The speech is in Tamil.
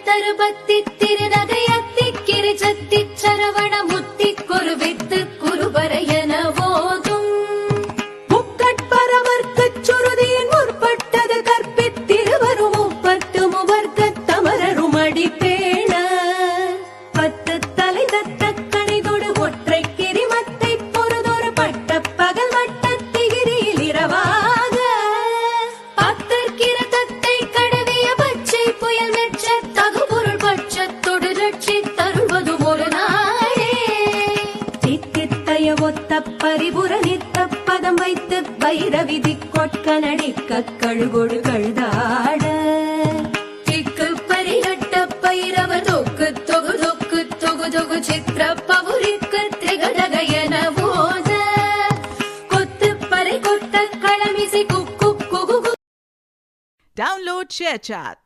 தருபத்தி திருநகையத்தி கிரிச்சத்தி சரவண முத்தி குருவித்து குருபரையன போதும் முக்கட்பரவர்க்கச் சுருதியின் முற்பட்டது கற்பித்திருவரும் முப்பத்து முவர்க்கத் தமரரும் அடிப்பேண பத்து தலை தத்த கணிதொடு ஒற்றை கிரிமத்தை பொறுதொரு பட்ட பகல் வட்டத்திகிரியில் இரவாக பத்தற்கிரதத்தை கடவிய பச்சை புயல் மெச்ச தகுபொருள் பட்சத்தொடு ரட்சி தருவதும் ஒரு நாளே சித்தித்தய ஒத்த பரிபுர நித்த பதம் வைத்து பைரவிதி கொட்க நடிக்க கழுகொடு கழுதாட திக்கு பரிகட்ட பைரவ தொக்கு தொகு தொக்கு தொகு தொகு சித்திர பவுரிக்கு திகதகையன போத கொத்து பறை கொட்ட களமிசை குக்கு குகு. Download ShareChat.